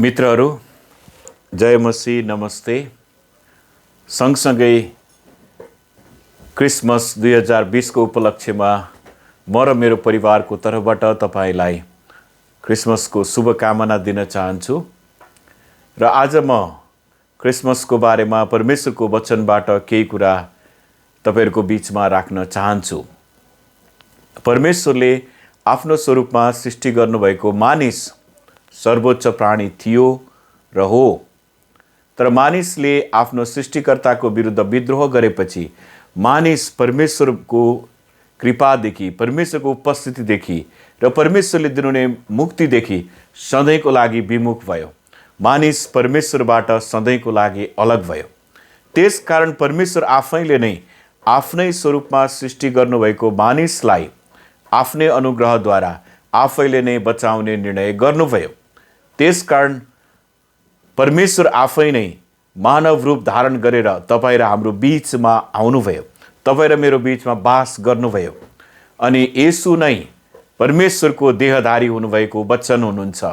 मित्रहरू, जय मसीह, नमस्ते। सँगसँगै क्रिसमस 2020 को उपलक्ष्यमा म र मेरो परिवारको तर्फबाट तपाईलाई क्रिसमसको शुभकामना दिन चाहन्छु। र आज म क्रिसमसको बारेमा परमेश्वरको वचनबाट केही कुरा तपाईहरुको बीचमा राख्न चाहन्छु। परमेश्वरले आफ्नो स्वरूपमा सृष्टि गर्नुभएको मानिस सर्वोच्च प्राणी थियो र हो। तर मानिसले आफ्नो सृष्टिकर्ताको विरुद्ध विद्रोह गरेपछि मानिस परमेश्वरको कृपादेखि, परमेश्वरको उपस्थितिदेखि र परमेश्वरले दिनुहुने मुक्तिदेखि सधैँको लागि विमुख भयो। मानिस परमेश्वरबाट सधैँको लागि अलग भयो। त्यसकारण परमेश्वर आफैले नै आफ्नै स्वरूपमा सृष्टि गर्नुभएको मानिसलाई आफ्नै अनुग्रहद्वारा आफैले नै बचाउने निर्णय गर्नुभयो। त्यसकारण परमेश्वर आफै नै मानव रूप धारण गरेर तपाईं र हाम्रो बीचमा आउनुभयो। तपाईं र मेरो बीचमा वास गर्नुभयो। अनि येशू नै परमेश्वरको देहधारी हुनुभएको वचन हुनुहुन्छ।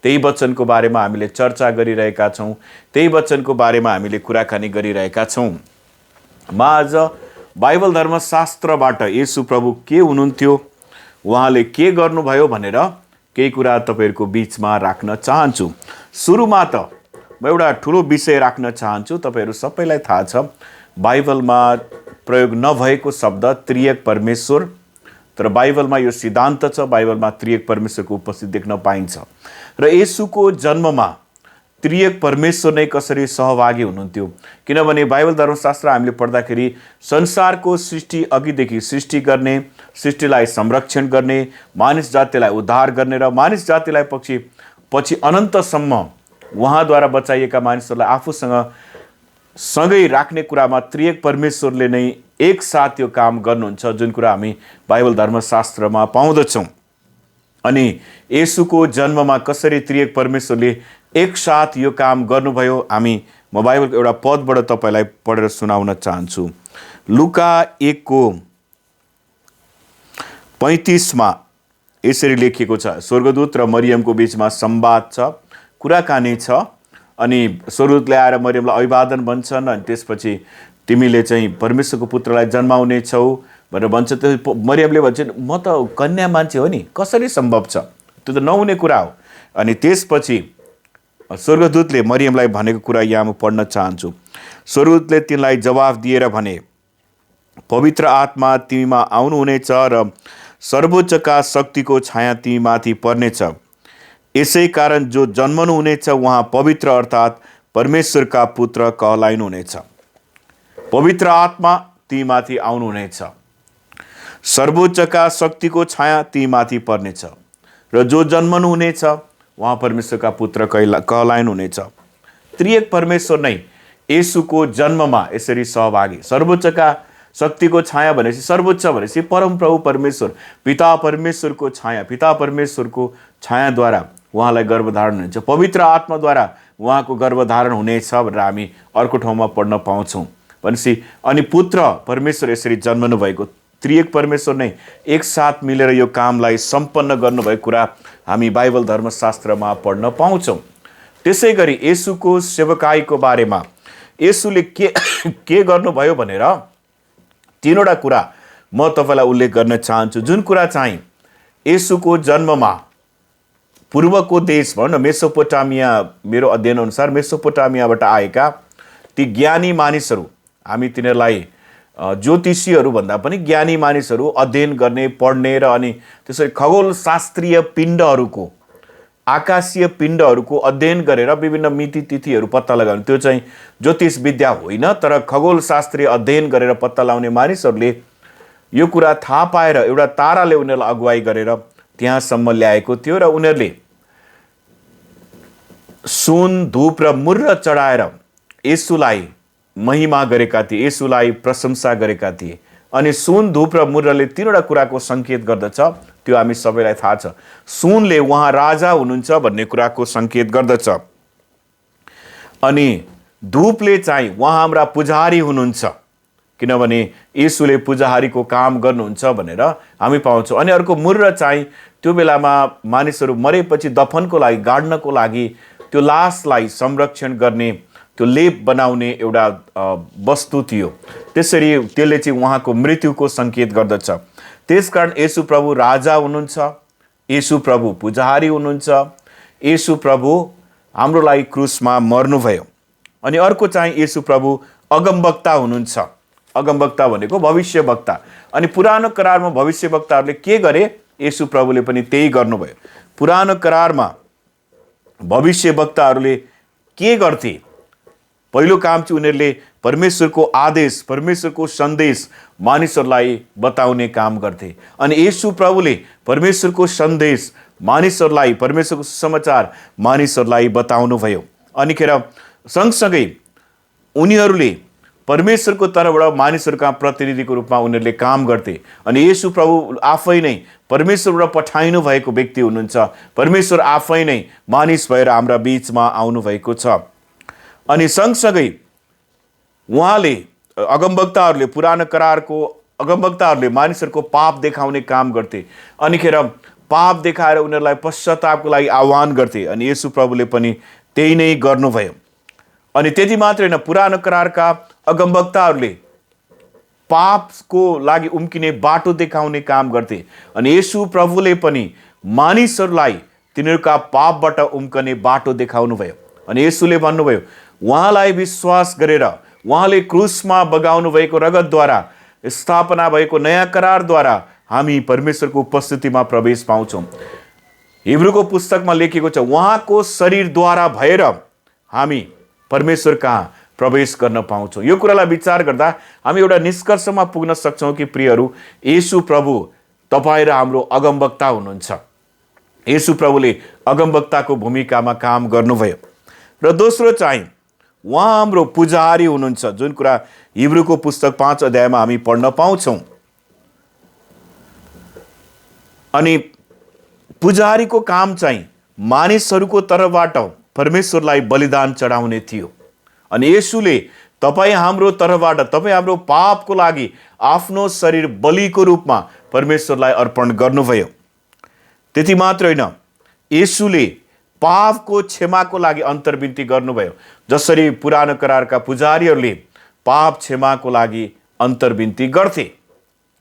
त्यही वचनको बारेमा हामीले चर्चा गरिरहेका छौं। त्यही वचनको बारेमा हामीले कुराकानी गरिरहेका छौं। म आज बाइबल धर्मशास्त्रबाट येशू प्रभु के हुनुहुन्थ्यो, उहाँले के गर्नुभयो भनेर केही कुरा तपाईहरुको बीचमा राख्न चाहन्छु। सुरुमा त म एउटा ठूलो विषय राख्न चाहन्छु। तपाईहरु सबैलाई थाहा छ, बाइबलमा प्रयोग नभएको शब्द त्रिएक परमेश्वर, तर बाइबलमा यो सिद्धान्त छ, बाइबलमा त्रिएक परमेश्वरको उपस्थिति देख्न पाइन्छ। र येशूको जन्ममा त्रिएक परमेश्वर नै कसरी सहभागी हुनुहुन्थ्यो, किनभने बाइबल धर्मशास्त्र हामीले पढ्दाखेरि संसारको सृष्टि अघिदेखि सृष्टि गर्ने, सृष्टिलाई संरक्षण गर्ने, मानिस जातिलाई उद्धार गर्ने र मानिस जातिलाई पछि अनन्तसम्म उहाँद्वारा बचाइएका मानिसहरूलाई आफूसँग सँगै राख्ने कुरामा त्रिएक परमेश्वरले नै एक साथ यो काम गर्नुहुन्छ, जुन कुरा हामी बाइबल धर्मशास्त्रमा पाउँदछौँ। अनि येशूको जन्ममा कसरी त्रिएक परमेश्वरले एक साथ यो काम गर्नुभयो, म बाइबलको एउटा पदबाट तपाईलाई पढेर सुनाउन चाहन्छु। लुका 1 को 35 मा यसरी लेखिएको छ। स्वर्गदूत र मरियमको बीचमा संवाद छ, कुराकानी छ। अनि स्वर्गदूतले आएर मरियमलाई अभिवादन भन्छन्। अनि त्यसपछि तिमीले चाहिँ परमेश्वरको पुत्रलाई जन्माउने छौ भनेर भन्छ। त्यो मरियमले भन्छन्, म त कन्या मान्छे हो नि, कसरी सम्भव छ, त्यो त नहुने कुरा हो। अनि त्यसपछि स्वर्गदूतले मरियमलाई भनेको कुरा यहाँ म पढ्न चाहन्छु। स्वर्गदूतले तिनलाई जवाफ दिएर भने, पवित्र आत्मा तिमीमा आउनुहुनेछ र सर्वोच्चका शक्तिको छाया तिमीमाथि पर्नेछ। यसै कारण जो जन्मनुहुनेछ उहाँ पवित्र अर्थात् परमेश्वरका पुत्र कहलाइनुहुनेछ। पवित्र आत्मा तिमीमाथि आउनुहुनेछ, सर्वोच्चका शक्तिको छाया तिमीमाथि पर्नेछ र जो जन्मनुहुनेछ उहाँ परमेश्वरका पुत्र कहलाइनुहुनेछ। त्रिएक परमेश्वर नै येशूको जन्ममा यसरी सहभागी। सर्वोच्चका शक्तिको छाया भनेपछि, सर्वोच्च भनेपछि परमप्रभु परमेश्वर, पिता परमेश्वरको छाया, पिता परमेश्वरको छायाद्वारा उहाँलाई गर्भधारण हुनेछ। पवित्र आत्माद्वारा उहाँको गर्भधारण हुनेछ भनेर हामी अर्को ठाउँमा पढ्न पाउँछौँ। भनेपछि अनि पुत्र परमेश्वर यसरी जन्मनु भएको, त्रिएक परमेश्वर नै एक साथ मिलेर यो कामलाई सम्पन्न गर्नुभएको कुरा हामी बाइबल धर्मशास्त्रमा पढ्न पाउँछौँ। त्यसै गरी येशूको सेवकाईको बारेमा येशूले के गर्नुभयो भनेर तीनवटा कुरा म तपाईलाई उल्लेख गर्न चाहन्छु। जुन कुरा चाहिँ येशूको जन्ममा पूर्वको देश भन्न मेसोपोटामिया, मेरो अध्ययन अनुसार मेसोपोटामियाबाट आएका ती ज्ञानी मानिसहरू, हामी तिनीहरूलाई ज्योतिषीहरू भन्दा पनि ज्ञानी मानिसहरू, अध्ययन गर्ने, पढ्ने र अनि त्यसरी खगोलशास्त्रीय पिण्डहरूको, आकाशीय पिण्डहरूको अध्ययन गरेर विभिन्न मिति तिथिहरू पत्ता लगाउने, त्यो चाहिँ ज्योतिष विद्या होइन, तर खगोलशास्त्रीय अध्ययन गरेर पत्ता लगाउने मानिसहरूले यो कुरा थाहा पाएर एउटा ताराले उनीहरूलाई अगुवाई गरेर त्यहाँसम्म ल्याएको थियो र उनीहरूले सुन, धूप र मुर्र चढाएर येशूलाई महिमा गरेका थिए, येशूलाई प्रशंसा गरेका थिए। अनि सुन, धूप र मुर्रले तीनवटा कुराको संकेत गर्दछ, त्यो हामी सबैलाई थाहा छ। सुनले उहाँ राजा हुनुहुन्छ भन्ने कुराको संकेत गर्दछ। अनि धूपले चाहिँ उहाँ हाम्रा पुजारी हुनुहुन्छ, किनभने येशूले पुजारीको काम गर्नुहुन्छ भनेर हामी पाउँछौँ। अनि अर्को मुर्र चाहिँ त्यो बेलामा मानिसहरू मरेपछि दफनको लागि, गाड्नको लागि त्यो लासलाई संरक्षण गर्ने, त्यो लेप बनाउने एउटा वस्तु थियो। त्यसरी त्यसले चाहिँ उहाँको मृत्युको सङ्केत गर्दछ। त्यसकारण येशू प्रभु राजा हुनुहुन्छ, येशू प्रभु पुजारी हुनुहुन्छ, येशू प्रभु हाम्रो लागि क्रुसमा मर्नुभयो। अनि अर्को चाहिँ येशू प्रभु अगमवक्ता हुनुहुन्छ। अगमवक्ता भनेको भविष्यवक्ता। अनि पुरानो करारमा भविष्यवक्ताहरूले के गरे, येशू प्रभुले पनि त्यही गर्नुभयो। पुरानो करारमा भविष्यवक्ताहरूले के गर्थे? पहिलो काम चाहिँ उनीहरूले परमेश्वरको आदेश, परमेश्वरको सन्देश मानिसहरूलाई बताउने काम गर्थे। अनि येशू प्रभुले परमेश्वरको सन्देश मानिसहरूलाई, परमेश्वरको सुसमाचार मानिसहरूलाई बताउनु भयो। अनिखेर सँगसँगै उनीहरूले परमेश्वरको तर्फबाट मानिसहरूका प्रतिनिधिको रूपमा उनीहरूले काम गर्थे। अनि येशू प्रभु आफै नै परमेश्वरबाट पठाइनु भएको व्यक्ति हुनुहुन्छ। परमेश्वर आफै नै मानिस भएर हाम्रा बीचमा आउनुभएको छ। अनि सँगसँगै उहाँले, अगमवक्ताहरूले, पुरानो करारको अगमवक्ताहरूले मानिसहरूको पाप देखाउने काम गर्थे। अनिखेर पाप देखाएर उनीहरूलाई पश्चातापको लागि आह्वान गर्थे। अनि येशू प्रभुले पनि त्यही नै गर्नुभयो। अनि त्यति मात्रै होइन, पुरानो करारका अगमवक्ताहरूले पापको लागि उम्किने बाटो देखाउने काम गर्थे। अनि येशू प्रभुले पनि मानिसहरूलाई तिनीहरूका पापबाट उम्कने बाटो देखाउनु भयो। अनि येशूले भन्नुभयो, उहाँलाई विश्वास गरेर, उहाँले क्रुसमा बगाउनु भएको रगतद्वारा स्थापना भएको नयाँ करारद्वारा हामी परमेश्वरको उपस्थितिमा प्रवेश पाउँछौँ। हिब्रूको पुस्तकमा लेखेको छ, उहाँको शरीरद्वारा भएर हामी परमेश्वर कहाँ प्रवेश गर्न पाउँछौँ। यो कुरालाई विचार गर्दा हामी एउटा निष्कर्षमा पुग्न सक्छौँ कि प्रियहरू, येशू प्रभु तपाईँ र हाम्रो अगमवक्ता हुनुहुन्छ। येशू प्रभुले अगमवक्ताको भूमिकामा काम गर्नुभयो। र दोस्रो चाहिँ उहाँ हाम्रो पुजारी हुनुहुन्छ, जुन कुरा हिब्रूको पुस्तक 5 अध्यायमा हामी पढ्न पाउँछौँ। अनि पुजारीको काम चाहिँ मानिसहरूको तर्फबाट परमेश्वरलाई बलिदान चढाउने थियो। अनि येशूले तपाईँ हाम्रो तर्फबाट, तपाईँ हाम्रो पापको लागि आफ्नो शरीर बलिको रूपमा परमेश्वरलाई अर्पण गर्नुभयो। त्यति मात्र होइन, येशूले पापको क्षमाको लागि अन्तर्विन्ती गर्नुभयो। जसरी पुरानो करारका पुजारीहरूले पाप क्षमाको लागि अन्तर्विन्ती गर्थे।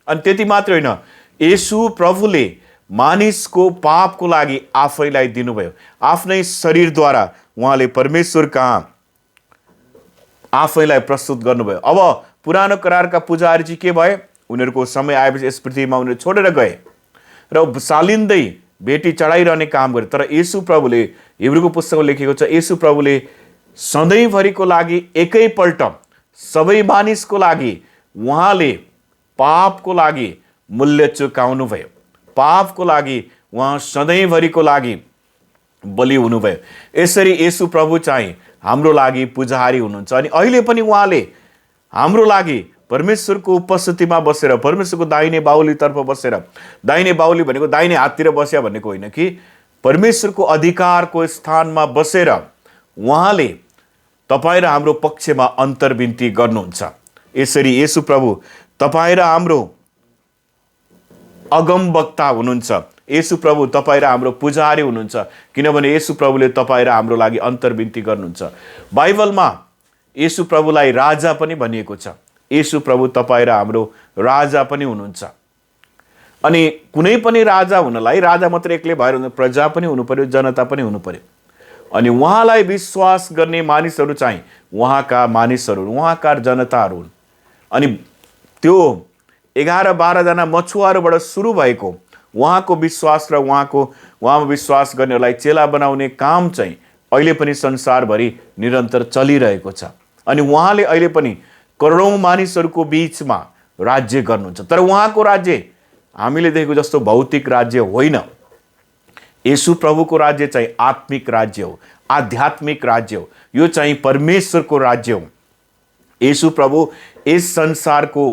अनि त्यति मात्र होइन, येशू प्रभुले मानिसको पापको लागि आफैलाई दिनुभयो। आफ्नै शरीरद्वारा उहाँले परमेश्वर कहाँ आफैलाई प्रस्तुत गर्नुभयो। अब पुरानो करारका पुजारी चाहिँ के भए? उनीहरूको समय आएपछि यस पृथ्वीमा उनीहरू छोडेर गए र सालिँदै भेटी चढाइरहने काम गरे। तर येशू प्रभुले, हिब्रूको पुस्तकमा लेखेको छ, येशू प्रभुले सधैँभरिको लागि एकैपल्ट सबै मानिसको लागि उहाँले पापको लागि मूल्य चुकाउनु भयो। पापको लागि उहाँ सधैँभरिको लागि बलि हुनुभयो। यसरी येशू प्रभु चाहिँ हाम्रो लागि पुजारी हुनुहुन्छ। अनि अहिले पनि उहाँले हाम्रो लागि परमेश्वरको उपस्थितिमा बसेर, परमेश्वरको दाहिने बाहुलीतर्फ बसेर, दाहिने बाहुली भनेको दाहिने हाततिर बस्या भनेको होइन कि परमेश्वरको अधिकारको स्थानमा बसेर उहाँले तपाईँ र हाम्रो पक्षमा अन्तर्विन्ती गर्नुहुन्छ। यसरी येशू प्रभु तपाईँ र हाम्रो अगमवक्ता हुनुहुन्छ। येशू प्रभु तपाईँ र हाम्रो पुजारी हुनुहुन्छ, किनभने येशू प्रभुले तपाईँ र हाम्रो लागि अन्तर्विन्ती गर्नुहुन्छ। बाइबलमा येशू प्रभुलाई राजा पनि भनिएको छ। येशू प्रभु तपाईँ र हाम्रो राजा पनि हुनुहुन्छ। अनि कुनै पनि राजा हुनलाई राजा मात्र एक्लै भएर हुँदैन, प्रजा पनि हुनु पर्यो, जनता पनि हुनु पर्यो। अनि उहाँलाई विश्वास गर्ने मानिसहरू चाहिँ उहाँका मानिसहरू, उहाँका जनताहरू हुन्। अनि त्यो 11-12 जना मछुवारोबाट सुरु भएको उहाँको विश्वास र उहाँमा विश्वास गर्नेहरूलाई चेला बनाउने काम चाहिँ अहिले पनि संसारभरि निरन्तर चलिरहेको छ। अनि उहाँले अहिले पनि करोडौँ मानिसहरूको बीचमा राज्य गर्नुहुन्छ। तर उहाँको राज्य हामीले देखेको जस्तो भौतिक राज्य होइन। येशू प्रभुको राज्य चाहिँ आत्मिक राज्य हो, आध्यात्मिक राज्य हो। यो चाहिँ परमेश्वरको राज्य हो। येशू प्रभु यस संसारको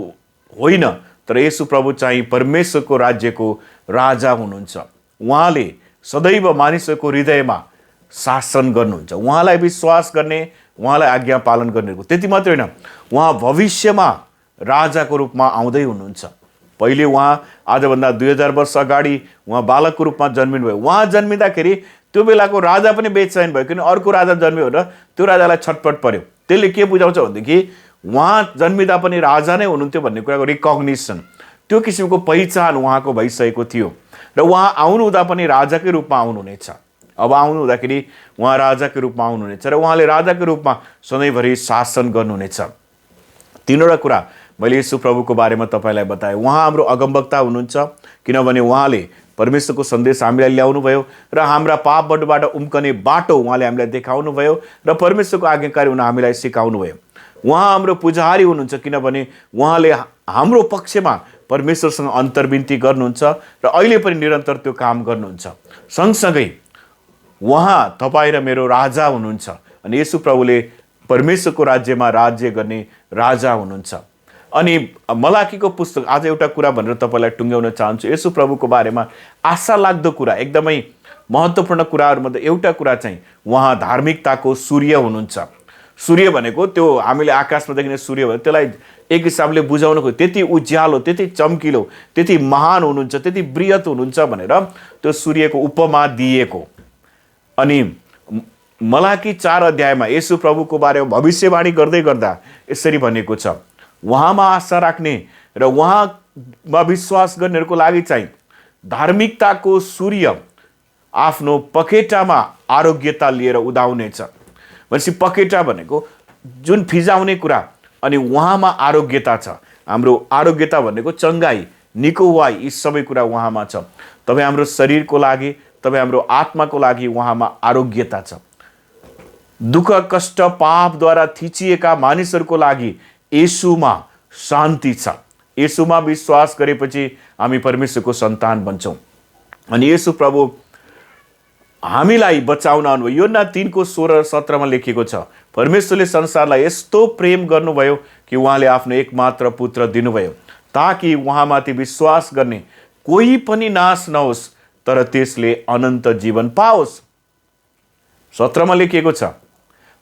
होइन, तर येशू प्रभु चाहिँ परमेश्वरको राज्यको राजा हुनुहुन्छ। उहाँले सदैव मानिसहरूको हृदयमा शासन गर्नुहुन्छ। उहाँलाई विश्वास गर्ने, उहाँलाई आज्ञा पालन गर्नेको। त्यति मात्रै होइन, उहाँ भविष्यमा राजाको रूपमा आउँदै हुनुहुन्छ। पहिले उहाँ आजभन्दा 2000 वर्ष अगाडि उहाँ बालकको रूपमा जन्मिनुभयो। उहाँ जन्मिँदाखेरि त्यो बेलाको राजा पनि बेचैन भयो, किन अर्को राजा जन्मियो र त्यो राजालाई छटपट पर्यो। त्यसले के बुझाउँछ भनेदेखि उहाँ जन्मिँदा पनि राजा नै हुनुहुन्थ्यो भन्ने कुराको रिकग्निसन, त्यो किसिमको पहिचान उहाँको भइसकेको थियो र उहाँ आउनुहुँदा पनि राजाकै रूपमा आउनुहुनेछ। अब आउनु हुँदाखेरि उहाँ राजाको रूपमा आउनुहुनेछ र उहाँले राजाको रूपमा सधैँभरि शासन गर्नुहुनेछ। तीनवटा कुरा मैले येशू प्रभुको बारेमा तपाईँलाई बताएँ। उहाँ हाम्रो अगमवक्ता हुनुहुन्छ, किनभने उहाँले परमेश्वरको सन्देश हामीलाई ल्याउनुभयो र हाम्रा पापबाट उम्कने बाटो उहाँले हामीलाई देखाउनुभयो र परमेश्वरको आज्ञाकारी हुन हामीलाई सिकाउनुभयो। उहाँ हाम्रो पुजारी हुनुहुन्छ, किनभने उहाँले हाम्रो पक्षमा परमेश्वरसँग अन्तर्विन्ती गर्नुहुन्छ र अहिले पनि निरन्तर त्यो काम गर्नुहुन्छ। सँगसँगै उहाँ तपाईँ र मेरो राजा हुनुहुन्छ अनि येशू प्रभुले परमेश्वरको राज्यमा राज्य गर्ने राजा हुनुहुन्छ। अनि मलाकीको पुस्तक आज एउटा कुरा भनेर तपाईँलाई टुङ्ग्याउन चाहन्छु। येशू प्रभुको बारेमा आशा लाग्दो कुरा, एकदमै महत्त्वपूर्ण कुराहरूमध्ये एउटा कुरा चाहिँ उहाँ धार्मिकताको सूर्य हुनुहुन्छ। सूर्य भनेको त्यो हामीले आकाशमा देखिने सूर्य भने त्यसलाई एक हिसाबले बुझाउन खोज्यो, त्यति उज्यालो, त्यति चम्किलो, त्यति महान हुनुहुन्छ, त्यति बृहत हुनुहुन्छ भनेर त्यो सूर्यको उपमा दिएको। अनि मलाकी 4 अध्यायमा येशू प्रभुको बारेमा भविष्यवाणी गर्दै गर्दा यसरी भनेको छ, उहाँमा आशा राख्ने र उहाँमा विश्वास गर्नेहरूको लागि चाहिँ धार्मिकताको सूर्य आफ्नो पखेटामा आरोग्यता लिएर उदाउनेछ। भनेपछि पखेटा भनेको जुन फिजाउने कुरा, अनि उहाँमा आरोग्यता छ। हाम्रो आरोग्यता भनेको चङ्गाई, निको वाई, यी सबै कुरा उहाँमा छ। तपाईँ हाम्रो शरीरको लागि, तपाईँ हाम्रो आत्माको लागि उहाँमा आरोग्यता छ। दुःख कष्ट पापद्वारा थिचिएका मानिसहरूको लागि येशूमा शान्ति छ। येशूमा विश्वास गरेपछि हामी परमेश्वरको सन्तान बन्छौँ अनि येशू प्रभु हामीलाई बचाउन आउनुभयो। योहन्ना 3:16-17 लेखिएको छ, परमेश्वरले संसारलाई यस्तो प्रेम गर्नुभयो कि उहाँले आफ्नो एकमात्र पुत्र दिनुभयो ताकि उहाँमाथि विश्वास गर्ने कोही पनि नाश नहोस् तर त्यसले अनन्त जीवन पाओस्। 17 लेखिएको छ,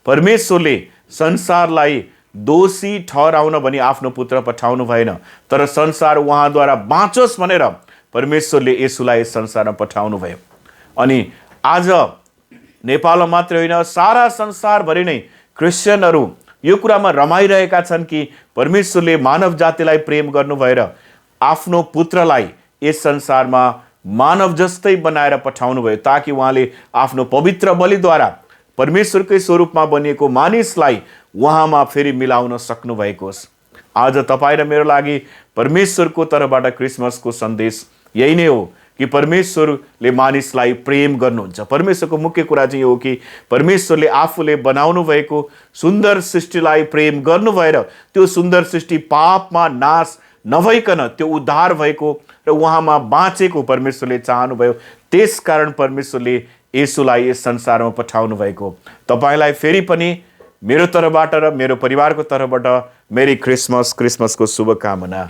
परमेश्वरले संसारलाई दोषी ठहराउन भनी आफ्नो पुत्र पठाउनु भएन, तर संसार उहाँद्वारा बाँचोस् भनेर परमेश्वरले येशूलाई संसारमा पठाउनु भयो। अनि आज नेपालमा मात्र होइन, सारा संसारभरि नै क्रिस्चियनहरू यो कुरामा रमाइरहेका छन् कि परमेश्वरले मानव जातिलाई प्रेम गर्नु भएर आफ्नो पुत्रलाई यस संसारमा मानव जस्तै बनाएर पठाउनु भयो ताकि उहाँले आफ्नो पवित्र बलिद्वारा परमेश्वरकै स्वरूपमा बनिएको मानिसलाई उहाँमा फेरि मिलाउन सक्नु भएको होस्। आज तपाईँ र मेरो लागि परमेश्वरको तर्फबाट क्रिसमसको सन्देश यही नै हो कि परमेश्वरले मानिसलाई प्रेम गर्नुहुन्छ। परमेश्वरको मुख्य कुरा चाहिँ यो हो कि परमेश्वरले आफूले बनाउनु भएको सुन्दर सृष्टिलाई प्रेम गर्नु भएर त्यो सुन्दर सृष्टि पापमा नाश नभइकन त्यो उद्धार भएको र उहाँमा बाँचेको परमेश्वरले चाहनुभयो। त्यसकारण परमेश्वरले येशूलाई यस संसारमा पठाउनु भएको। तपाईँलाई फेरि पनि मेरो तर्फबाट र मेरो परिवारको तर्फबाट मेरी क्रिसमसको शुभकामना।